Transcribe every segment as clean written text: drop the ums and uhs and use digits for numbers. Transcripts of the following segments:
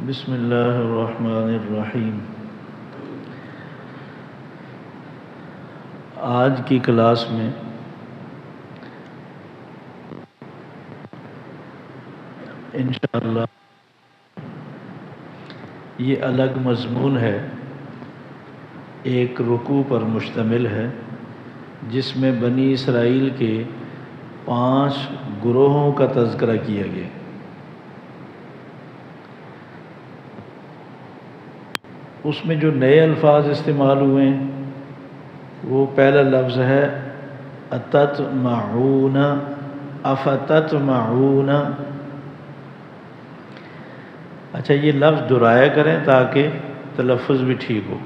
بسم اللہ الرحمن الرحیم۔ آج کی کلاس میں انشاءاللہ یہ الگ مضمون ہے، ایک رکوع پر مشتمل ہے جس میں بنی اسرائیل کے 5 گروہوں کا تذکرہ کیا گیا۔ اس میں جو نئے الفاظ استعمال ہوئے ہیں وہ پہلا لفظ ہے اتتمعون، افتتمعون۔ اچھا، یہ لفظ دہرایا کریں تاکہ تلفظ بھی ٹھیک ہو۔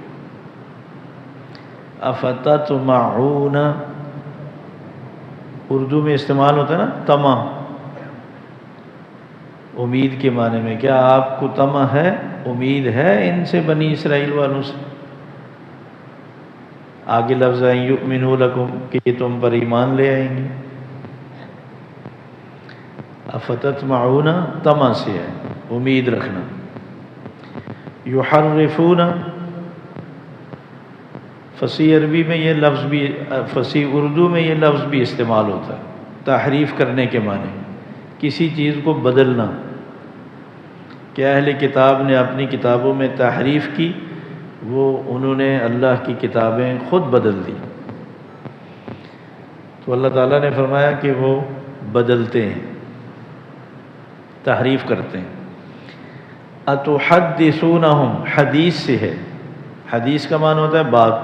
افتتمعون اردو میں استعمال ہوتا ہے نا، طمع، امید کے معنی میں۔ کیا آپ کو طمع ہے، امید ہے ان سے، بنی اسرائیل والوں سے؟ آگے لفظ ہے یؤمنوا لکم، کہ یہ تم پر ایمان لے آئیں گے۔ افتتمعون طمع سے ہے، امید رکھنا۔ یحرفون، فصیح عربی میں یہ لفظ بھی، فصیح اردو میں یہ لفظ بھی استعمال ہوتا ہے، تحریف کرنے کے معنی، کسی چیز کو بدلنا۔ کہ اہل کتاب نے اپنی کتابوں میں تحریف کی، وہ انہوں نے اللہ کی کتابیں خود بدل دی، تو اللہ تعالیٰ نے فرمایا کہ وہ بدلتے ہیں، تحریف کرتے ہیں۔ اتحدثونہم، حدیث سے ہے، حدیث کا معنی ہوتا ہے بات۔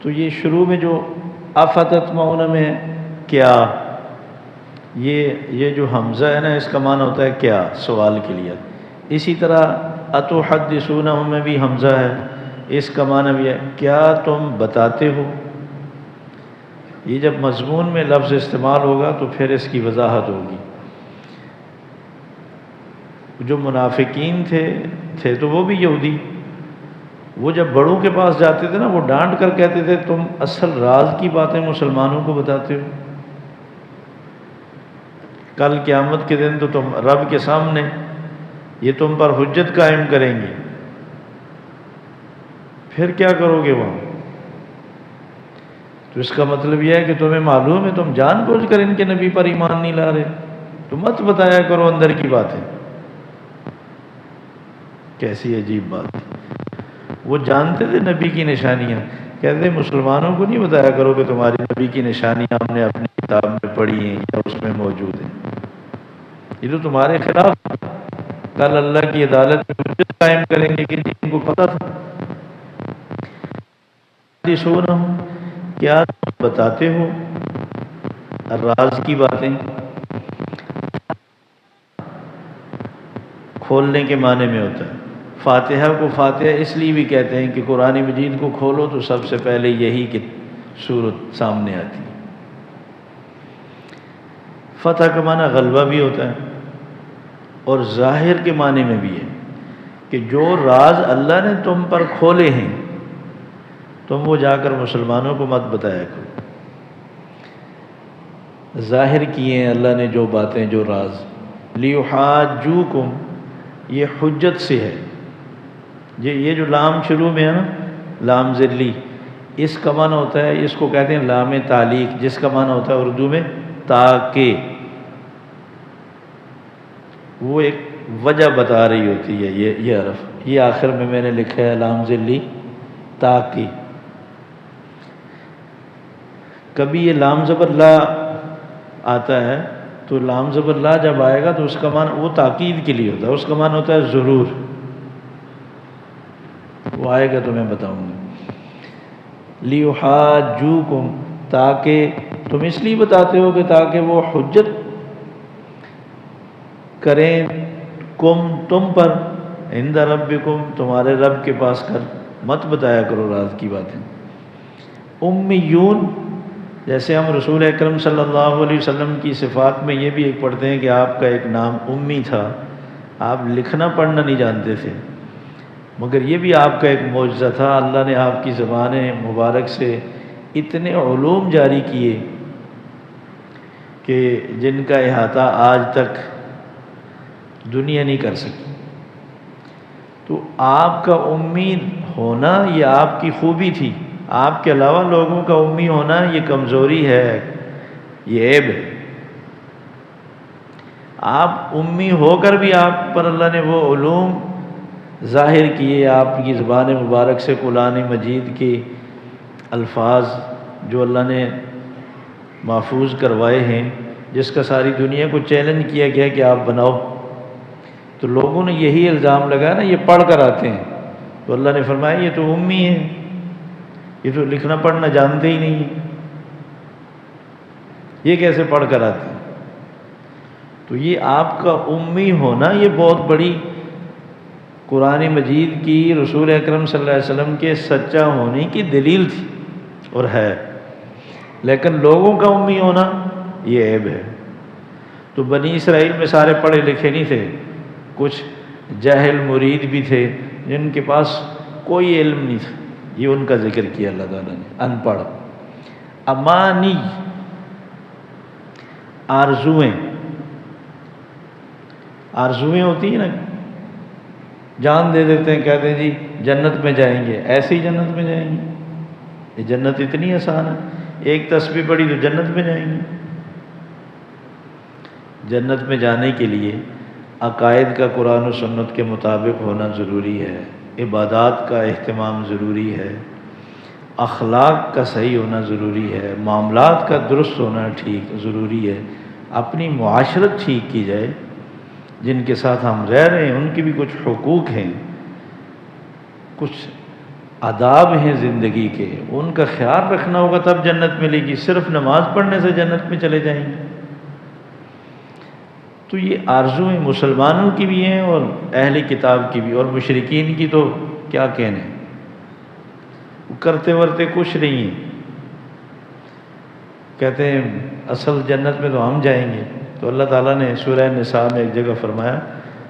تو یہ شروع میں جو افتتمعون میں کیا، یہ جو حمزہ ہے نا، اس کا معنی ہوتا ہے کیا، سوال کے لیے۔ اسی طرح اتحدثونہم میں بھی حمزہ ہے، اس کا معنی بھی ہے کیا تم بتاتے ہو۔ یہ جب مضمون میں لفظ استعمال ہوگا تو پھر اس کی وضاحت ہوگی۔ جو منافقین تھے تو وہ بھی یہودی، وہ جب بڑوں کے پاس جاتے تھے نا، وہ ڈانٹ کر کہتے تھے تم اصل راز کی باتیں مسلمانوں کو بتاتے ہو، کل قیامت کے دن تو تم رب کے سامنے یہ تم پر حجت قائم کریں گے، پھر کیا کرو گے وہاں؟ تو اس کا مطلب یہ ہے کہ تمہیں معلوم ہے تم جان بوجھ کر ان کے نبی پر ایمان نہیں لا رہے، تو مت بتایا کرو اندر کی باتیں۔ کیسی عجیب بات ہے، وہ جانتے تھے نبی کی نشانیاں، کہتے مسلمانوں کو نہیں بتایا کرو کہ تمہاری نبی کی نشانیاں ہم نے اپنی کتاب میں پڑھی ہیں یا اس میں موجود ہیں، یہ تو تمہارے خلاف کل اللہ کی عدالت میں حجت قائم کریں گے کہ جن کو پتہ تھا۔ کیا تم بتاتے ہو راز کی باتیں، کھولنے کے معنی میں ہوتا ہے۔ فاتحہ کو فاتحہ اس لیے بھی کہتے ہیں کہ قرآن مجید کو کھولو تو سب سے پہلے یہی کی صورت سامنے آتی ہے۔ فتح کا معنی غلبہ بھی ہوتا ہے، اور ظاہر کے معنی میں بھی ہے کہ جو راز اللہ نے تم پر کھولے ہیں تم وہ جا کر مسلمانوں کو مت بتایا کرو۔ ظاہر کیے ہیں اللہ نے جو باتیں، جو راز۔ لیحاجوکم، یہ حجت سے ہے، یہ جو لام شروع میں ہے نا، لام ذلی، اس کا معنی ہوتا ہے، اس کو کہتے ہیں لام تعلیق، جس کا معنی ہوتا ہے اردو میں تاکہ، وہ ایک وجہ بتا رہی ہوتی ہے۔ یہ حرف، یہ آخر میں نے لکھا ہے لام ذلی تاکہ۔ کبھی یہ لام زبر لا آتا ہے، تو لام زبر لا جب آئے گا تو اس کا معنی وہ تاکید کے لیے ہوتا ہے، اس کا معنی ہوتا ہے ضرور، وہ آئے گا تو میں بتاؤں گا۔ لیحاجوکم، تاکہ تم اس لیے بتاتے ہو کہ تاکہ وہ حجت کریں تم پر، عند ربکم، تمہارے رب کے پاس کر، مت بتایا کرو راز کی باتیں۔ امیون، جیسے ہم رسول اکرم صلی اللہ علیہ وسلم کی صفات میں یہ بھی ایک پڑھتے ہیں کہ آپ کا ایک نام امی تھا، آپ لکھنا پڑھنا نہیں جانتے تھے، مگر یہ بھی آپ کا ایک معجزہ تھا، اللہ نے آپ کی زبان مبارک سے اتنے علوم جاری کیے کہ جن کا احاطہ آج تک دنیا نہیں کر سکی۔ تو آپ کا امی ہونا یہ آپ کی خوبی تھی، آپ کے علاوہ لوگوں کا امی ہونا یہ کمزوری ہے، یہ عیب ہے۔ آپ امی ہو کر بھی آپ پر اللہ نے وہ علوم ظاہر کیے، آپ کی زبان مبارک سے قرآن مجید کے الفاظ جو اللہ نے محفوظ کروائے ہیں، جس کا ساری دنیا کو چیلنج کیا گیا کہ آپ بناؤ، تو لوگوں نے یہی الزام لگایا نا یہ پڑھ کر آتے ہیں، تو اللہ نے فرمایا یہ تو امی ہیں، یہ تو لکھنا پڑھنا جانتے ہی نہیں ہیں، یہ کیسے پڑھ کر آتے ہیں؟ تو یہ آپ کا امی ہونا یہ بہت بڑی قرآن مجید کی، رسول اکرم صلی اللہ علیہ وسلم کے سچا ہونے کی دلیل تھی اور ہے، لیکن لوگوں کا امی ہونا یہ عیب ہے۔ تو بنی اسرائیل میں سارے پڑھے لکھے نہیں تھے، کچھ جاہل مرید بھی تھے جن کے پاس کوئی علم نہیں تھا، یہ ان کا ذکر کیا اللہ تعالیٰ نے، ان پڑھ۔ امانی آرزویں ہوتی ہیں نا، جان دے دیتے ہیں، کہتے ہیں جی جنت میں جائیں گے، ایسے ہی جنت میں جائیں گے؟ یہ جنت اتنی آسان ہے، ایک تسبیح پڑھی تو جنت میں جائیں گے؟ جنت میں جانے کے لیے عقائد کا قرآن و سنت کے مطابق ہونا ضروری ہے، عبادات کا اہتمام ضروری ہے، اخلاق کا صحیح ہونا ضروری ہے، معاملات کا درست ہونا ٹھیک ضروری ہے، اپنی معاشرت ٹھیک کی جائے، جن کے ساتھ ہم رہ رہے ہیں ان کی بھی کچھ حقوق ہیں، کچھ آداب ہیں زندگی کے، ان کا خیال رکھنا ہوگا تب جنت ملے گی، صرف نماز پڑھنے سے جنت میں چلے جائیں گے؟ تو یہ آرزویں مسلمانوں کی بھی ہیں اور اہل کتاب کی بھی، اور مشرکین کی تو کیا کہنے، وہ کرتے ورتے کچھ نہیں ہیں، کہتے ہیں اصل جنت میں تو ہم جائیں گے۔ تو اللہ تعالیٰ نے سورہ نساء میں ایک جگہ فرمایا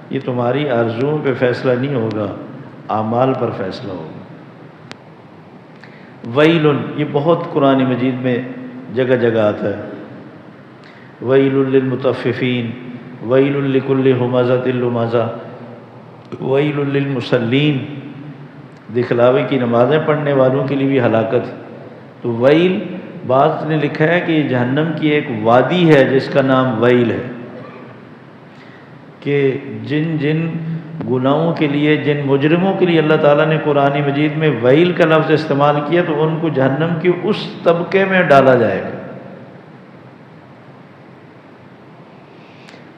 یہ تمہاری آرزوؤں پہ فیصلہ نہیں ہوگا، اعمال پر فیصلہ ہوگا۔ ویل، یہ بہت قرآن مجید میں جگہ جگہ آتا ہے، ویل للمطففین، ویل لکل ہمزۃ لمزہ، ویل للمصلین، دکھلاوے کی نمازیں پڑھنے والوں کے لیے بھی ہلاکت۔ تو ویل، بعض نے لکھا ہے کہ یہ جہنم کی ایک وادی ہے جس کا نام ویل ہے، کہ جن جن گناہوں کے لیے، جن مجرموں کے لیے اللہ تعالیٰ نے قرآن مجید میں ویل کا لفظ استعمال کیا تو ان کو جہنم کی اس طبقے میں ڈالا جائے گا۔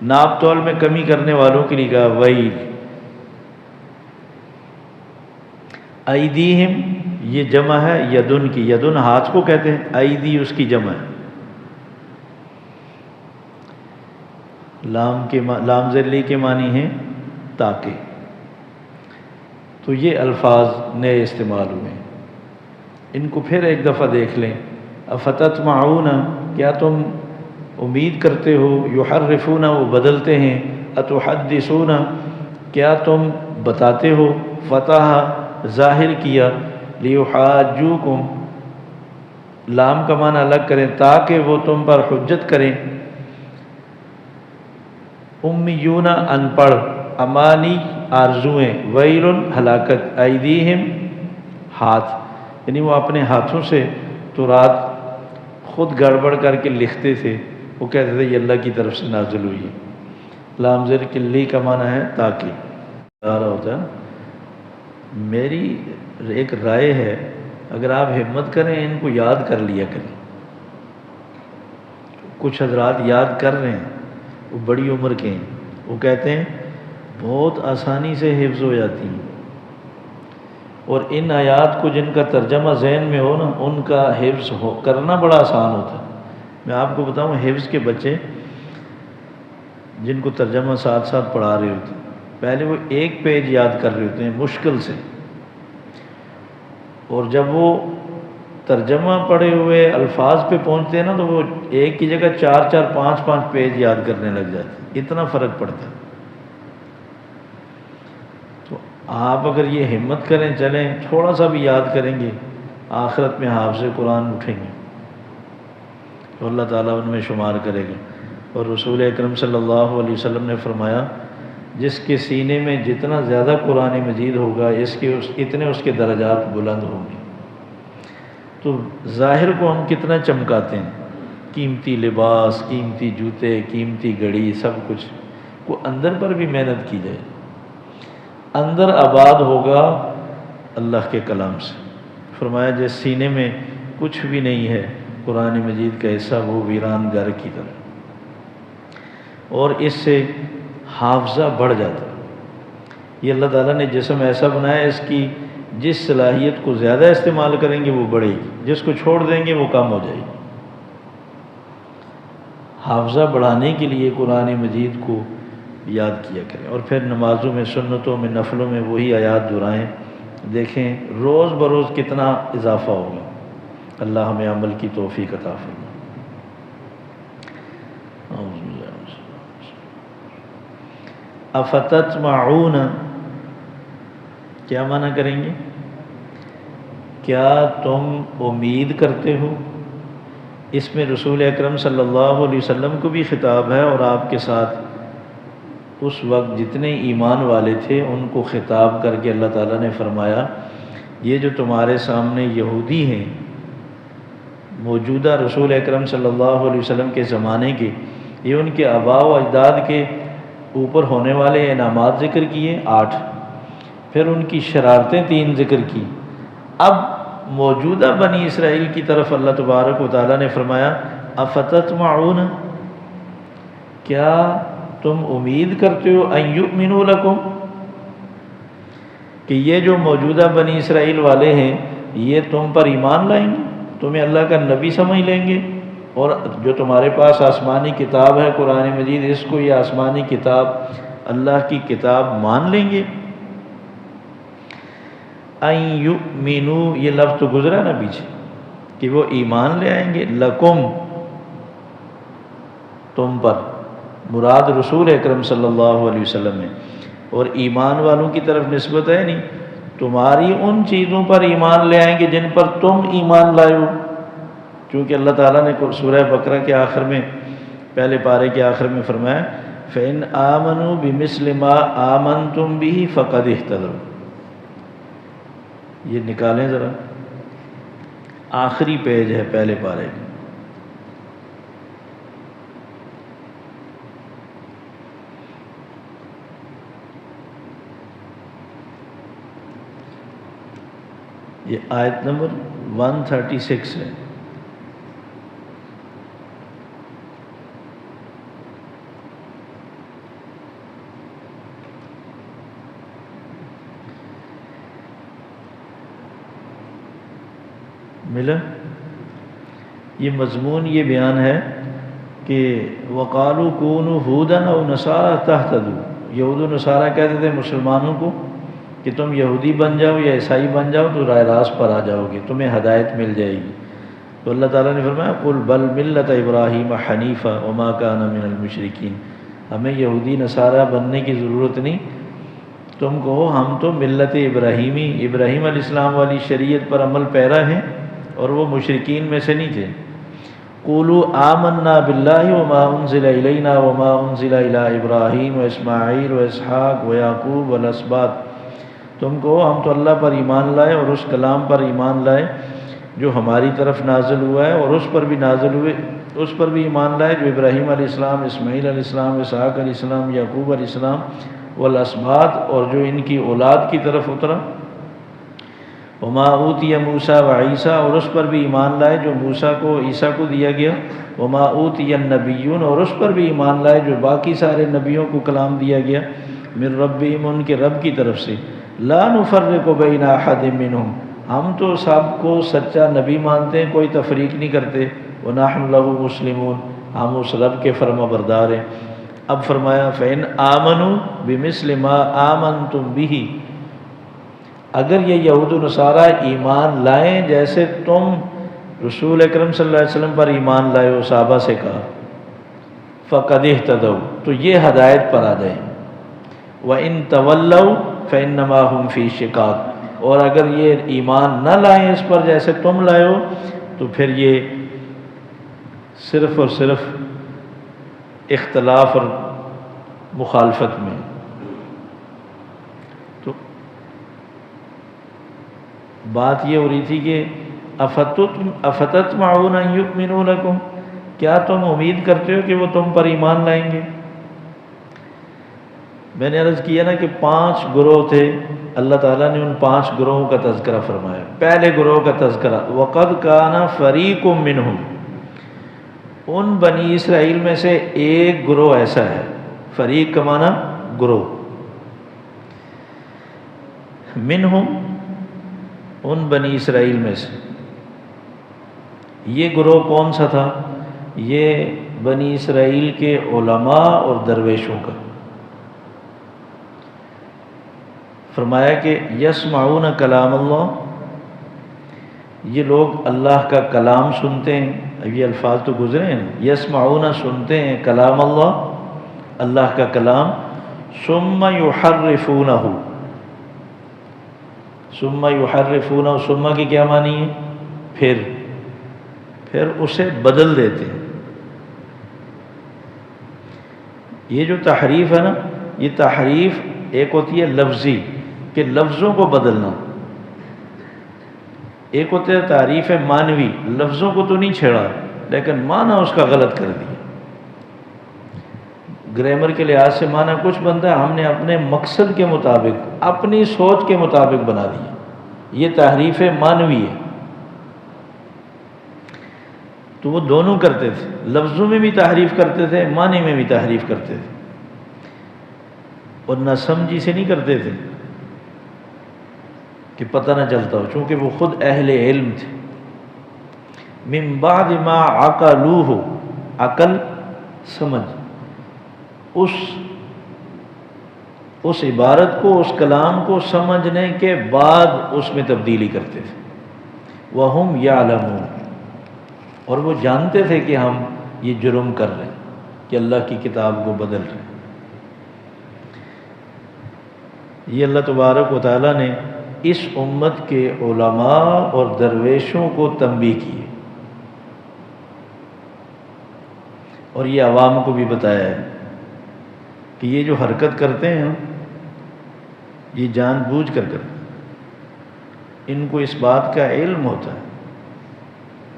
ناپ تول میں کمی کرنے والوں کے لیے کہا ویل۔ ایدیہم، یہ جمع ہے یدن کی، یدن ہاتھ کو کہتے ہیں، ایدی اس کی جمع ہے، لام ذلی کے معنی ہیں تاکہ۔ تو یہ الفاظ نئے استعمال ہوئے، ان کو پھر ایک دفعہ دیکھ لیں۔ افتطمعون، کیا تم امید کرتے ہو، یحرفون، وہ بدلتے ہیں، اتحدثون، کیا تم بتاتے ہو، فتح ظاہر کیا، لیحاجوکم، لام کا معنی الگ کریں تاکہ وہ تم پر حجت کریں، امیون ان پڑھ، امانی آرزویں، ویل ہلاکت، ایدیہم ہاتھ، یعنی وہ اپنے ہاتھوں سے تو رات خود گڑبڑ کر کے لکھتے تھے، وہ کہتے تھے یہ اللہ کی طرف سے نازل ہوئی ہے۔ لام زیر کلی کا معنی ہے تاکہ، آ رہا ہوتا ہے۔ میری ایک رائے ہے، اگر آپ ہمت کریں ان کو یاد کر لیا کریں، کچھ حضرات یاد کر رہے ہیں، وہ بڑی عمر کے ہیں، وہ کہتے ہیں بہت آسانی سے حفظ ہو جاتی ہیں، اور ان آیات کو جن کا ترجمہ ذہن میں ہو نا ان کا حفظ کرنا بڑا آسان ہوتا ہے۔ میں آپ کو بتاؤں، حفظ کے بچے جن کو ترجمہ ساتھ ساتھ پڑھا رہے ہوتے ہیں، پہلے وہ ایک پیج یاد کر رہے ہوتے ہیں مشکل سے، اور جب وہ ترجمہ پڑھے ہوئے الفاظ پہ پہنچتے ہیں نا تو وہ ایک کی جگہ 4 5 پیج یاد کرنے لگ جاتے ہیں، اتنا فرق پڑتا ہے۔ تو آپ اگر یہ ہمت کریں، چلیں تھوڑا سا بھی یاد کریں گے، آخرت میں حافظ قرآن اٹھیں گے تو اللہ تعالیٰ ان میں شمار کرے گا۔ اور رسول اکرم صلی اللہ علیہ وسلم نے فرمایا جس کے سینے میں جتنا زیادہ قرآن مجید ہوگا اتنے اس کے درجات بلند ہوں گے۔ تو ظاہر کو ہم کتنا چمکاتے ہیں، قیمتی لباس، قیمتی جوتے، قیمتی گھڑی، سب کچھ کو اندر پر بھی محنت کی جائے، اندر آباد ہوگا اللہ کے کلام سے۔ فرمایا جس سینے میں کچھ بھی نہیں ہے قرآن مجید کا حصہ، وہ ویران گھر کی طرح، اور اس سے حافظہ بڑھ جاتا ہے۔ یہ اللہ تعالیٰ نے جسم ایسا بنایا، اس کی جس صلاحیت کو زیادہ استعمال کریں گے وہ بڑھے گی، جس کو چھوڑ دیں گے وہ کم ہو جائے گی۔ حافظہ بڑھانے کے لیے قرآن مجید کو یاد کیا کریں، اور پھر نمازوں میں، سنتوں میں، نفلوں میں وہی آیات دہرائیں۔ دیکھیں روز بروز کتنا اضافہ ہوگا۔ اللہ ہمیں عمل کی توفیق عطا فرمائے۔ افتطمعون، کیا معنی کریں گے؟ کیا تم امید کرتے ہو؟ اس میں رسول اکرم صلی اللہ علیہ وسلم کو بھی خطاب ہے، اور آپ کے ساتھ اس وقت جتنے ایمان والے تھے ان کو خطاب کر کے اللہ تعالیٰ نے فرمایا یہ جو تمہارے سامنے یہودی ہیں، موجودہ رسول اکرم صلی اللہ علیہ وسلم کے زمانے کے، یہ ان کے آباء و اجداد کے اوپر ہونے والے انعامات ذکر کیے 8، پھر ان کی شرارتیں 3 ذکر کی۔ اب موجودہ بنی اسرائیل کی طرف اللہ تبارک و تعالیٰ نے فرمایا افتطمعون، کیا تم امید کرتے ہو ان یؤمنوا لکم، کہ یہ جو موجودہ بنی اسرائیل والے ہیں یہ تم پر ایمان لائیں گے، تمہیں اللہ کا نبی سمجھ لیں گے، اور جو تمہارے پاس آسمانی کتاب ہے قرآن مجید، اس کو یہ آسمانی کتاب اللہ کی کتاب مان لیں گے؟ ان یؤمنوا، یہ لفظ تو گزرا نا پیچھے کہ وہ ایمان لے آئیں گے، لکم تم پر، مراد رسول اکرم صلی اللہ علیہ وسلم ہے، اور ایمان والوں کی طرف نسبت ہے نہیں، تمہاری ان چیزوں پر ایمان لے آئیں گے جن پر تم ایمان لائے ہو۔ چونکہ اللہ تعالیٰ نے سورہ بقرہ کے آخر میں، پہلے پارے کے آخر میں فرمایا فَإِنْ آمَنُوا بِمِثْلِ مَا آمَنْتُمْ بِهِ فَقَدِ اهْتَدَوْا، یہ نکالیں ذرا، آخری پیج ہے پہلے پارے میں، یہ آیت نمبر 136 ہے۔ ملا؟ یہ مضمون یہ بیان ہے کہ وَقَالُوا كُونُوا هُودًا أَوْ نَصَارَىٰ تَهْتَدُوا، یہود و نصارہ کہتے تھے مسلمانوں کو کہ تم یہودی بن جاؤ یا عیسائی بن جاؤ تو راہ راست پر آ جاؤ گے، تمہیں ہدایت مل جائے گی۔ تو اللہ تعالیٰ نے فرمایا قُلْ بَلْ مِلَّةَ إِبْرَاہِیمَ حَنِیفًا وَمَا كَانَ مِنَ الْمُشْرِکِینَ، ہمیں یہودی نصارہ بننے کی ضرورت نہیں، تم کہو ہم تو ملت ابراہیمی، ابراہیم علیہ السلام والی شریعت پر عمل پیرا ہیں، اور وہ مشرکین میں سے نہیں تھے۔ قولوا آمنا باللہ وما انزل الینا وما انزل الی ابراہیم واسماعیل واسحاق ویعقوب والاسباط، تم کہو ہم تو اللہ پر ایمان لائے اور اس کلام پر ایمان لائے جو ہماری طرف نازل ہوا ہے، اور اس پر بھی نازل ہوئے، اس پر بھی ایمان لائے جو ابراہیم علیہ السلام، اسماعیل علیہ السلام، اسحاق علیہ السلام، یعقوب علیہ السلام والاسباط، اور جو ان کی اولاد کی طرف اترا۔ وما اوتی موسیٰ و عیسیٰ، اور اس پر بھی ایمان لائے جو موسیٰ کو، عیسیٰ کو دیا گیا۔ وما اوتی النبیون، اور اس پر بھی ایمان لائے جو باقی سارے نبیوں کو کلام دیا گیا، من ربہم، ان کے رب کی طرف سے۔ لا نفرق بین احد منہم، ہم تو سب کو سچا نبی مانتے ہیں، کوئی تفریق نہیں کرتے۔ ونحن لہ مسلمون، ہم اس رب کے فرما بردار ہیں۔ اب فرمایا فإن آمنوا بمثل ما آمنتم به، اگر یہ یہود و نصارہ ایمان لائیں جیسے تم رسول اکرم صلی اللہ علیہ وسلم پر ایمان لائے ہو، صحابہ سے کہا، فقد اہتدوا، تو یہ ہدایت پر آ جائیں۔ وَإِن تَوَلَّوْا فَإِنَّمَا هُمْ فِي شِقَاقٍ، اور اگر یہ ایمان نہ لائیں اس پر جیسے تم لائے ہو تو پھر یہ صرف اور صرف اختلاف اور مخالفت میں۔ بات یہ ہو رہی تھی کہ افتطمعون ان یؤمنوا لکم، کیا تم امید کرتے ہو کہ وہ تم پر ایمان لائیں گے؟ میں نے عرض کیا نا کہ 5 گروہ تھے، اللہ تعالیٰ نے ان 5 گروہوں کا تذکرہ فرمایا۔ پہلے گروہ کا تذکرہ وَقَدْ كَانَ فَرِيقٌ مِّنْهُمْ، ان بنی اسرائیل میں سے ایک گروہ ایسا ہے، فریق کا معنی گروہ، منہم ان بنی اسرائیل میں سے۔ یہ گروہ کون سا تھا؟ یہ بنی اسرائیل کے علماء اور درویشوں کا۔ فرمایا کہ یسمعون کلام اللہ، یہ لوگ اللہ کا کلام سنتے ہیں۔ اب یہ الفاظ تو گزرے ہیں، یسمعون سنتے ہیں کلام اللہ، اللہ کا کلام، ثم یحرفونہ، ثم یحرفونہ، ثم کی کیا معنی ہے؟ پھر اسے بدل دیتے ہیں۔ یہ جو تحریف ہے نا، یہ تحریف ایک ہوتی ہے لفظی کہ لفظوں کو بدلنا، ایک ہوتا ہے تعریف معنوی، لفظوں کو تو نہیں چھیڑا لیکن معنی اس کا غلط کر دیا۔ گرامر کے لحاظ سے معنی کچھ بنتا ہے، ہم نے اپنے مقصد کے مطابق، اپنی سوچ کے مطابق بنا دیا، یہ تحریف معنوی ہے۔ تو وہ دونوں کرتے تھے، لفظوں میں بھی تحریف کرتے تھے، معنی میں بھی تحریف کرتے تھے، اور نہ سمجھی سے نہیں کرتے تھے کہ پتہ نہ چلتا ہو، چونکہ وہ خود اہل علم تھے۔ من بعد ما عقلوہ، عقل سمجھ، اس عبارت کو، اس کلام کو سمجھنے کے بعد اس میں تبدیلی کرتے تھے۔ وہم یعلمون، اور وہ جانتے تھے کہ ہم یہ جرم کر رہے ہیں، کہ اللہ کی کتاب کو بدل رہے ہیں۔ یہ اللہ تبارک و تعالیٰ نے اس امت کے علماء اور درویشوں کو تنبیہ کی ہے، اور یہ عوام کو بھی بتایا ہے کہ یہ جو حرکت کرتے ہیں یہ جان بوجھ کر کرتے ہیں، ان کو اس بات کا علم ہوتا ہے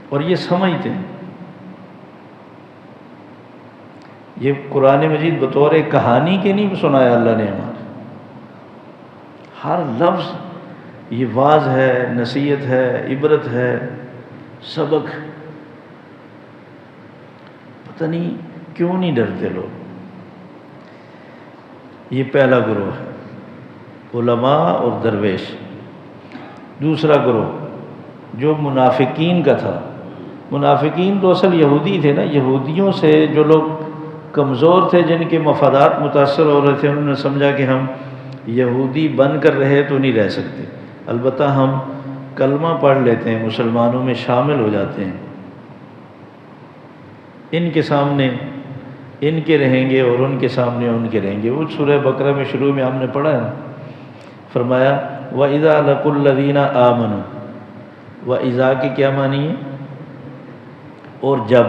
اور یہ سمجھتے ہیں۔ یہ قرآن مجید بطور کہانی کے نہیں سنایا اللہ نے ہمارے، ہر لفظ یہ واعظ ہے، نصیحت ہے، عبرت ہے، سبق۔ پتہ نہیں کیوں نہیں ڈرتے لوگ۔ یہ پہلا گروہ ہے، علماء اور درویش۔ دوسرا گروہ جو منافقین کا تھا، منافقین تو اصل یہودی تھے نا، یہودیوں سے جو لوگ کمزور تھے، جن کے مفادات متاثر ہو رہے تھے، انہوں نے سمجھا کہ ہم یہودی بن کر رہے تو نہیں رہ سکتے، البتہ ہم کلمہ پڑھ لیتے ہیں، مسلمانوں میں شامل ہو جاتے ہیں، ان کے سامنے ان کے رہیں گے اور ان کے سامنے ان کے رہیں گے۔ وہ سورہ بقرہ میں شروع میں ہم نے پڑھا ہے، فرمایا وَإِذَا لَقُوا الَّذِينَ آمَنُوا، وَإِذَا کی کیا معنی ہے؟ اور جب،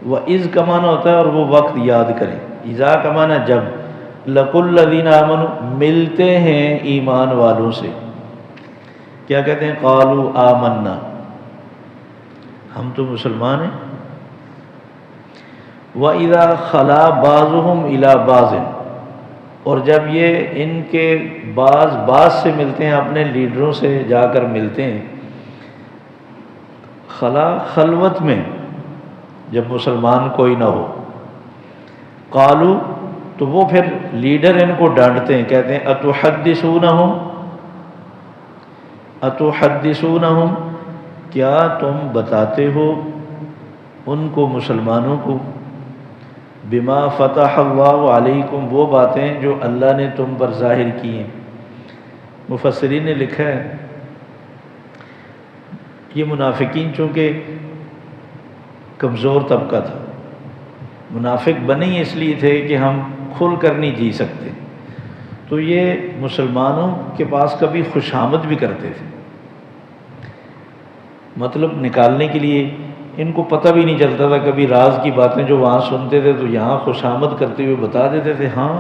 وَإِذ کا معنی ہوتا ہے اور وہ وقت یاد کریں، اِذَا کا معنی جب، لَقُوا الَّذِينَ آمَنُوا ملتے ہیں ایمان والوں سے، کیا کہتے ہیں؟ قَالُوا آمَنَّا، ہم تو مسلمان ہیں۔ وَإِذَا خَلَا بَعْضُهُمْ إِلَى بَعْضٍ، اور جب یہ ان کے بعض سے ملتے ہیں، اپنے لیڈروں سے جا کر ملتے ہیں، خلا خلوت میں، جب مسلمان کوئی نہ ہو، قالو تو وہ پھر لیڈر ان کو ڈانٹتے ہیں، کہتے ہیں اتحدثونہم، کیا تم بتاتے ہو ان کو، مسلمانوں کو، بما فتح اللہ علیکم، وہ باتیں جو اللہ نے تم پر ظاہر کی ہیں۔ مفسرین نے لکھا ہے یہ منافقین چونکہ کمزور طبقہ تھا، منافق بنے ہی اس لیے تھے کہ ہم کھل کر نہیں جی سکتے، تو یہ مسلمانوں کے پاس کبھی خوشامد بھی کرتے تھے، مطلب نکالنے کے لیے۔ ان کو پتہ بھی نہیں چلتا تھا، کبھی راز کی باتیں جو وہاں سنتے تھے تو یہاں خوشامد کرتے ہوئے بتا دیتے تھے، ہاں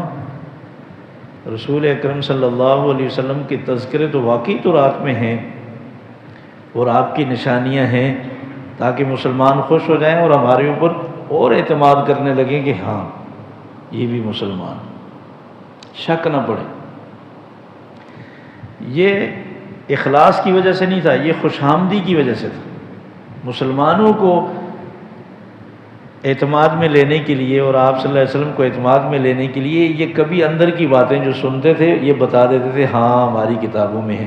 رسول اکرم صلی اللہ علیہ وسلم کے تذکرے تو واقعی تو رات میں ہیں اور آپ کی نشانیاں ہیں تاکہ مسلمان خوش ہو جائیں اور ہمارے اوپر اور اعتماد کرنے لگیں کہ ہاں یہ بھی مسلمان، شک نہ پڑے۔ یہ اخلاص کی وجہ سے نہیں تھا، یہ خوش آمدی کی وجہ سے تھا۔ مسلمانوں کو اعتماد میں لینے کے لیے اور آپ صلی اللہ علیہ وسلم کو اعتماد میں لینے کے لیے یہ کبھی اندر کی باتیں جو سنتے تھے یہ بتا دیتے تھے ہاں ہماری کتابوں میں ہے۔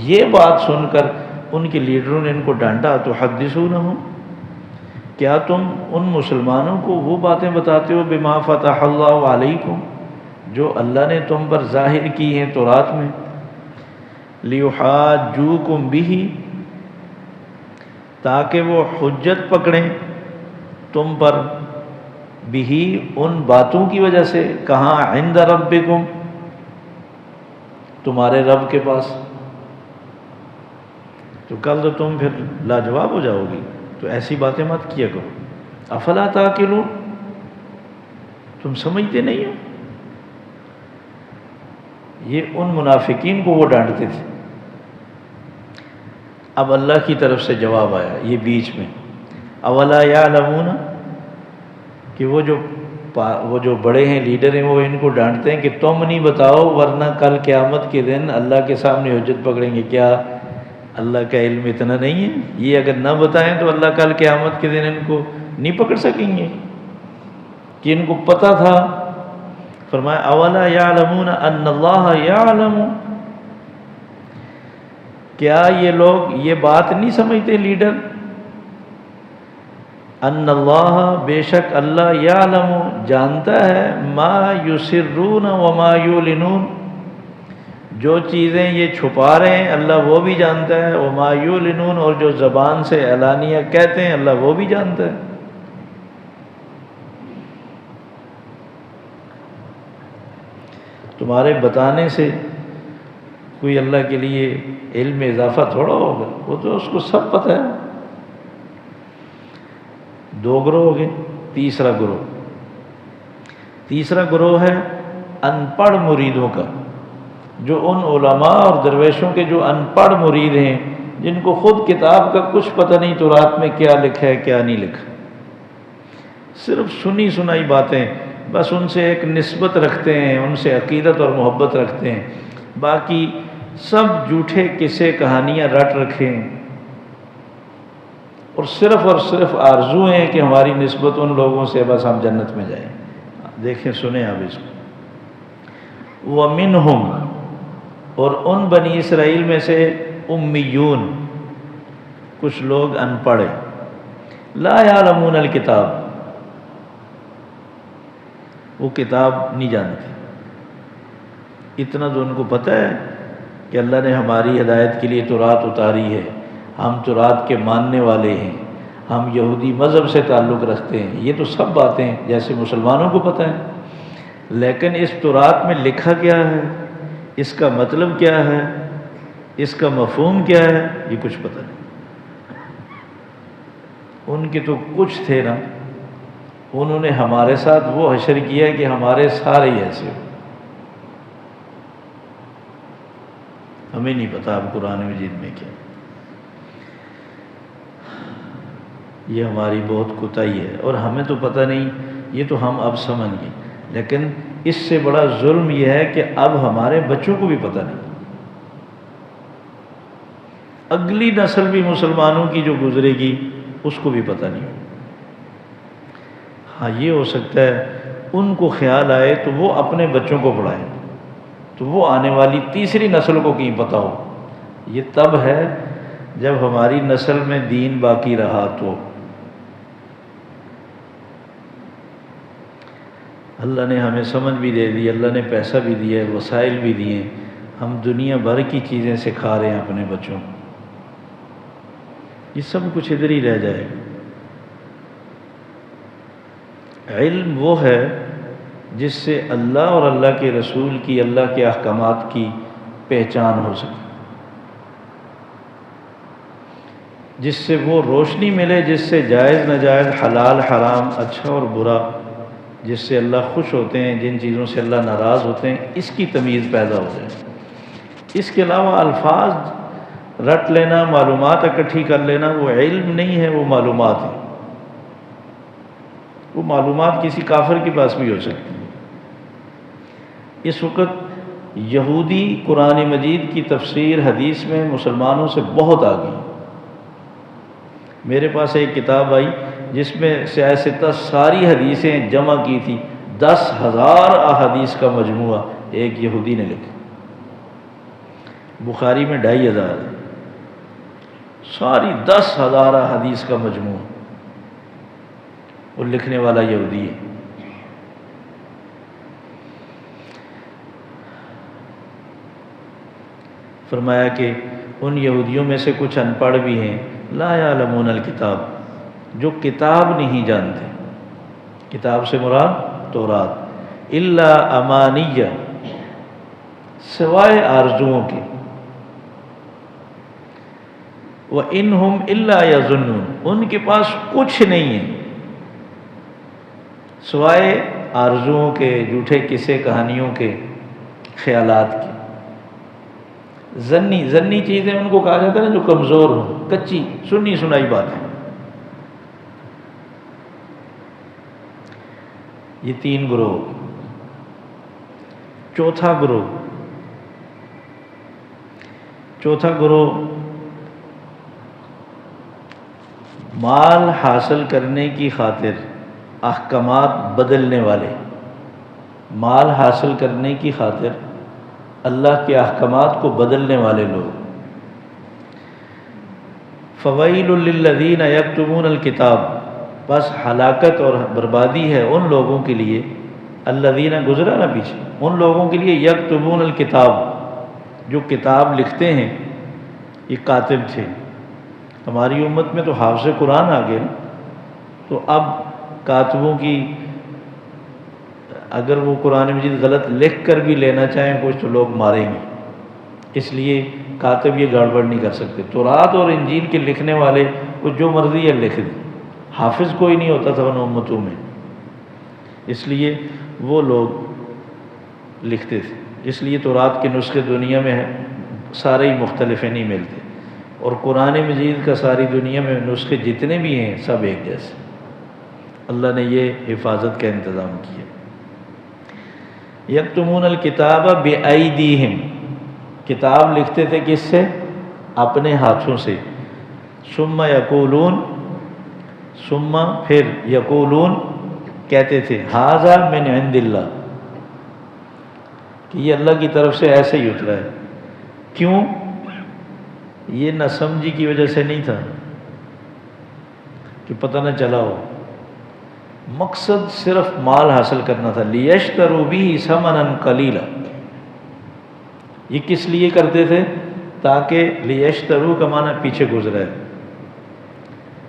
یہ بات سن کر ان کے لیڈروں نے ان کو ڈانٹا، تو حدثونہم، کیا تم ان مسلمانوں کو وہ باتیں بتاتے ہو بما فتح اللہ علیکم، جو اللہ نے تم پر ظاہر کی ہیں تورات میں، لیحاجوکم بہ، تاکہ وہ حجت پکڑیں تم پر، بہ، ان باتوں کی وجہ سے، کہاں، عند ربکم، تمہارے رب کے پاس۔ تو کل تو تم پھر لاجواب ہو جاؤ گی، تو ایسی باتیں مت کیا کرو۔ افلا تعقلون، تم سمجھتے نہیں ہو؟ یہ ان منافقین کو وہ ڈانٹتے تھے۔ اب اللہ کی طرف سے جواب آیا یہ بیچ میں، اولا یعلمون، کہ وہ جو بڑے ہیں، لیڈر ہیں، وہ ان کو ڈانٹتے ہیں کہ تم نہیں بتاؤ ورنہ کل قیامت کے دن اللہ کے سامنے حجت پکڑیں گے۔ کیا اللہ کا علم اتنا نہیں ہے؟ یہ اگر نہ بتائیں تو اللہ کل قیامت کے دن ان کو نہیں پکڑ سکیں گے کہ ان کو پتہ تھا۔ فرمایا اولا یعلمون ان اللہ یعلم، کیا یہ لوگ یہ بات نہیں سمجھتے لیڈر، ان اللہ، بے شک اللہ، یعلم، جانتا ہے، ما یسرون وما یعلنون، جو چیزیں یہ چھپا رہے ہیں اللہ وہ بھی جانتا ہے، وما یعلنون، اور جو زبان سے اعلانیہ کہتے ہیں اللہ وہ بھی جانتا ہے۔ تمہارے بتانے سے کوئی اللہ کے لیے علم میں اضافہ تھوڑا ہوگا، وہ تو اس کو سب پتہ ہے۔ دو گروہ ہو گئے، تیسرا گروہ ہے ان پڑھ مریدوں کا، جو ان علماء اور درویشوں کے جو ان پڑھ مرید ہیں، جن کو خود کتاب کا کچھ پتہ نہیں تو رات میں کیا لکھا ہے کیا نہیں لکھا، صرف سنی سنائی باتیں، بس ان سے ایک نسبت رکھتے ہیں، ان سے عقیدت اور محبت رکھتے ہیں، باقی سب جھوٹے قصے کہانیاں رٹ رکھے ہیں، اور صرف آرزو ہیں کہ ہماری نسبت ان لوگوں سے بس ہم جنت میں جائیں۔ دیکھیں سنیں آپ اس کو، وَمِنْهُمْ، اور ان بنی اسرائیل میں سے امیون، کچھ لوگ ان پڑھ ہیں، لا یعلمون الکتاب، وہ کتاب نہیں جانتے۔ اتنا تو ان کو پتہ ہے کہ اللہ نے ہماری ہدایت کے لیے تورات اتاری ہے، ہم تورات کے ماننے والے ہیں، ہم یہودی مذہب سے تعلق رکھتے ہیں، یہ تو سب باتیں جیسے مسلمانوں کو پتہ ہیں، لیکن اس تورات میں لکھا کیا ہے، اس کا مطلب کیا ہے، اس کا مفہوم کیا ہے، یہ کچھ پتہ نہیں۔ ان کے تو کچھ تھے نا، انہوں نے ہمارے ساتھ وہ حشر کیا کہ ہمارے سارے ہی ایسے ہو۔ ہمیں نہیں پتا اب قرآن مجید میں کیا، یہ ہماری بہت کوتاہی ہے، اور ہمیں تو پتہ نہیں، یہ تو ہم اب سمجھ گئے، لیکن اس سے بڑا ظلم یہ ہے کہ اب ہمارے بچوں کو بھی پتہ نہیں، اگلی نسل بھی مسلمانوں کی جو گزرے گی اس کو بھی پتہ نہیں ہوگا۔ ہاں یہ ہو سکتا ہے ان کو خیال آئے تو وہ اپنے بچوں کو پڑھائیں، تو وہ آنے والی تیسری نسل کو کہیں پتہ ہو۔ یہ تب ہے جب ہماری نسل میں دین باقی رہا تو۔ اللہ نے ہمیں سمجھ بھی دے دی، اللہ نے پیسہ بھی دیا، وسائل بھی دیے، ہم دنیا بھر کی چیزیں سکھا رہے ہیں اپنے بچوں کو، یہ سب کچھ ادھر ہی رہ جائے گا۔ علم وہ ہے جس سے اللہ اور اللہ کے رسول کی، اللہ کے احکامات کی پہچان ہو سکے، جس سے وہ روشنی ملے، جس سے جائز ناجائز، حلال حرام، اچھا اور برا جس سے اللہ خوش ہوتے ہیں، جن چیزوں سے اللہ ناراض ہوتے ہیں، اس کی تمیز پیدا ہو جائے۔ اس کے علاوہ الفاظ رٹ لینا، معلومات اکٹھی کر لینا، وہ علم نہیں ہے، وہ معلومات ہے۔ وہ معلومات کسی کافر کے پاس بھی ہو سکتی ہیں۔ اس وقت یہودی قرآن مجید کی تفسیر حدیث میں مسلمانوں سے بہت آگئی۔ میرے پاس ایک کتاب آئی جس میں سیاستہ ساری حدیثیں جمع کی تھی، 10,000 احادیث کا مجموعہ ایک یہودی نے لکھا۔ بخاری میں 2,500 ہے، ساری 10,000 احادیث کا مجموعہ، وہ لکھنے والا یہودی ہے۔ فرمایا کہ ان یہودیوں میں سے کچھ ان پڑھ بھی ہیں، لا یعلمون الکتاب، جو کتاب نہیں جانتے۔ کتاب سے مراد تورات، الا امانیہ، سوائے آرزوؤں کے، وَإِنْهُمْ إِلَّا يَظُنُّونَ، ان کے پاس کچھ نہیں ہے سوائے آرزوؤں کے، جھوٹے قصے کہانیوں کے، خیالات کے۔ ظنی چیزیں ان کو کہا جاتا ہے نا، جو کمزور ہوں، کچی سنی سنائی بات ہے۔ یہ 3 گروہ۔ چوتھا گروہ مال حاصل کرنے کی خاطر احکامات بدلنے والے، مال حاصل کرنے کی خاطر اللہ کے احکامات کو بدلنے والے لوگ۔ فویل للذین یکتمون الکتاب، بس ہلاکت اور بربادی ہے ان لوگوں کے لیے، الذین گزرا نا پیچھے، ان لوگوں کے لیے یکتمون الکتاب، جو کتاب لکھتے ہیں۔ یہ کاتب تھے۔ ہماری امت میں تو حافظ قرآن آ گئے، تو اب کاتبوں کی اگر وہ قرآن مجید غلط لکھ کر بھی لینا چاہیں کچھ تو لوگ ماریں گے، اس لیے کاتب یہ گڑبڑ نہیں کر سکتے۔ تورات اور انجیل کے لکھنے والے وہ جو مرضی ہے لکھ دیں، حافظ کوئی نہیں ہوتا تھا ان امتوں میں، اس لیے وہ لوگ لکھتے تھے۔ اس لیے تورات کے نسخے دنیا میں ہیں، سارے ہی مختلف نہیں ملتے، اور قرآن مجید کا ساری دنیا میں نسخے جتنے بھی ہیں سب ایک جیسے۔ اللہ نے یہ حفاظت کا انتظام کیا۔ یکتمون الکتاب بأیدیہم، کتاب لکھتے تھے کس سے؟ اپنے ہاتھوں سے۔ ثم یقولون، ثم پھر یقولون کہتے تھے، ھذا من عند اللہ، کہ یہ اللہ کی طرف سے ایسے ہی اترا ہے۔ کیوں؟ یہ نہ سمجھی کی وجہ سے نہیں تھا کہ پتہ نہ چلا ہو، مقصد صرف مال حاصل کرنا تھا۔ لیشتروا به ثمنا قلیلا، یہ کس لیے کرتے تھے؟ تاکہ لیشتروا کا معنی پیچھے گزرا ہے،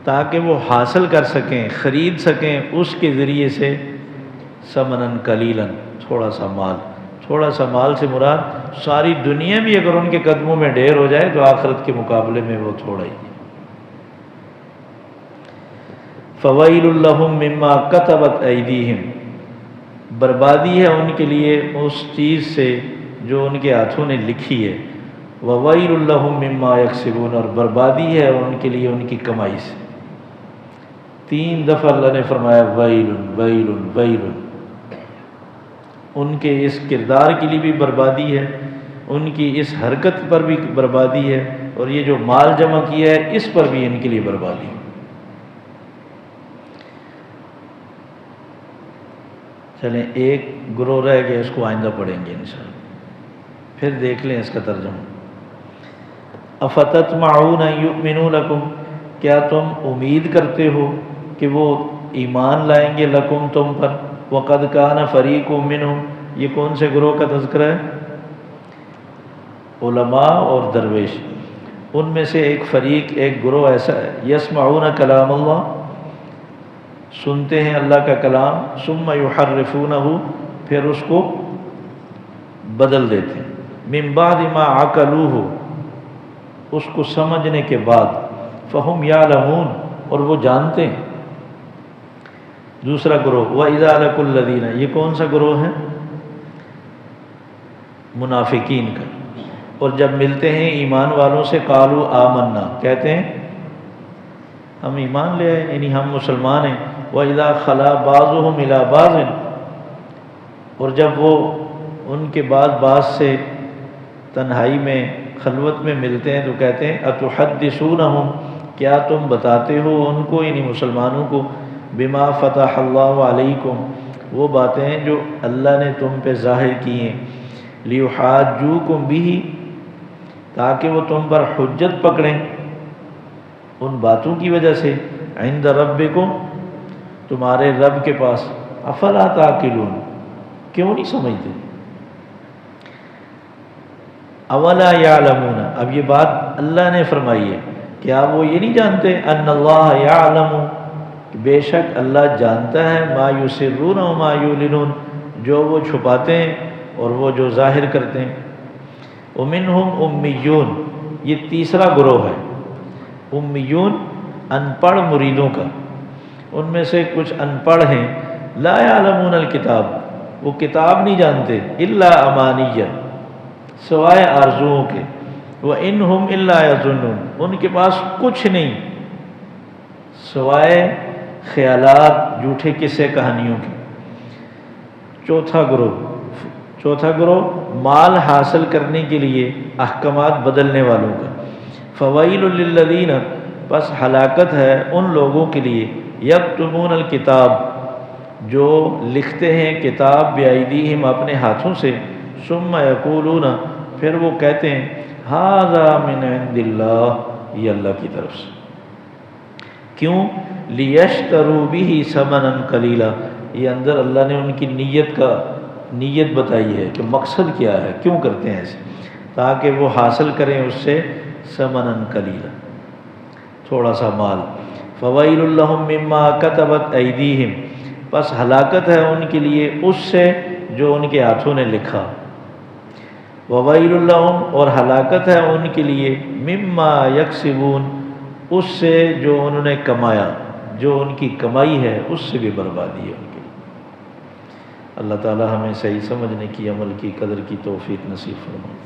تاکہ وہ حاصل کر سکیں، خرید سکیں اس کے ذریعے سے ثمنا قلیلا، تھوڑا سا مال۔ تھوڑا سا مال سے مراد ساری دنیا بھی اگر ان کے قدموں میں ڈھیر ہو جائے تو آخرت کے مقابلے میں وہ تھوڑا ہی۔ فویل لہم مما کتبت ایدیہم، بربادی ہے ان کے لیے اس چیز سے جو ان کے ہاتھوں نے لکھی ہے۔ وویل لہم مما یکسبون، اور بربادی ہے ان کے لیے ان کی کمائی سے۔ 3 دفعہ اللہ نے فرمایا ویل ویل ویل۔ ان کے اس کردار کے لیے بھی بربادی ہے، ان کی اس حرکت پر بھی بربادی ہے، اور یہ جو مال جمع کیا ہے اس پر بھی ان کے لیے بربادی ہے۔ چلیں ایک گروہ رہ گیا، اس کو آئندہ پڑھیں گے انشاءاللہ، پھر دیکھ لیں اس کا ترجمہ۔ افتطمعون ان یؤمنوا لکم، کیا تم امید کرتے ہو کہ وہ ایمان لائیں گے لکم تم پر؟ وقد کان فریق منہم، یہ کون سے گروہ کا تذکرہ ہے؟ علماء اور درویش۔ ان میں سے ایک فریق، ایک گروہ ایسا ہے، یسمعون کلام اللہ، سنتے ہیں اللہ کا کلام، ثم یحرفونہ، پھر اس کو بدل دیتے ہیں، من بعد ما عقلوہ، اس کو سمجھنے کے بعد، فہم یعلمون، اور وہ جانتے ہیں۔ دوسرا گروہ وَإِذَا لَقُوا الَّذِينَ، یہ کون سا گروہ ہے؟ منافقین کا۔ اور جب ملتے ہیں ایمان والوں سے قالوا آمنا، کہتے ہیں ہم ایمان لے آئے، یعنی ہم مسلمان ہیں۔ وَإِذَا خَلَا بَعْضُهُمْ إِلَىٰ بَعْضٍ، اور جب وہ ان کے بعض سے تنہائی میں خلوت میں ملتے ہیں تو کہتے ہیں اَتُحَدِّثُونَهُمْ، کیا تم بتاتے ہو ان کو، یعنی مسلمانوں کو، بما فتح اللہ علیکم، وہ باتیں جو اللہ نے تم پہ ظاہر کی ہیں، لیحاجوکم بہ، تاکہ وہ تم پر حجت پکڑیں ان باتوں کی وجہ سے، عند ربکم، تمہارے رب کے پاس، افلا تعقلون، کیوں نہیں سمجھتے؟ اولا یعلمون، اب یہ بات اللہ نے فرمائی ہے، کیا وہ یہ نہیں جانتے ان اللہ یعلم، بے شک اللہ جانتا ہے، ما یسرون و ما یعلنون، جو وہ چھپاتے ہیں اور وہ جو ظاہر کرتے ہیں۔ ومنہم امیون، یہ تیسرا گروہ ہے، امیون ان پڑھ مریدوں کا، ان میں سے کچھ ان پڑھ ہیں، لا یعلمون الکتاب، وہ کتاب نہیں جانتے، الا امانیہ، سوائے آرزوؤں کے، وَإِنْهُمْ إِلَّا يَظُنُّونَ، ان کے پاس کچھ نہیں سوائے خیالات، جھوٹے قصے کہانیوں کے۔ چوتھا گروہ مال حاصل کرنے کے لیے احکامات بدلنے والوں کا، فویل للذین، پس ہلاکت ہے ان لوگوں کے لیے، یکتمون الکتاب، جو لکھتے ہیں کتاب بایدیہم، اپنے ہاتھوں سے، ثم یقولون، پھر وہ کہتے ہیں، ھذا من عند اللہ، یہ اللہ کی طرف سے، کیوں؟ لیشتروا بہ ثمنا قلیلا، یہ اندر اللہ نے ان کی نیت بتائی ہے کہ مقصد کیا ہے، کیوں کرتے ہیں ایسے، تاکہ وہ حاصل کریں اس سے ثمنا قلیلا، تھوڑا سا مال۔ فویل لہم مما کتبت ایدیہم، پس ہلاکت ہے ان کے لیے اس سے جو ان کے ہاتھوں نے لکھا، وویل لہم، اور ہلاکت ہے ان کے لیے، مما یکسبون، اس سے جو انہوں نے کمایا، جو ان کی کمائی ہے اس سے بھی بربادی ہے ان کے لیے۔ اللہ تعالی ہمیں صحیح سمجھنے کی، عمل کی، قدر کی توفیق نصیب فرمائے۔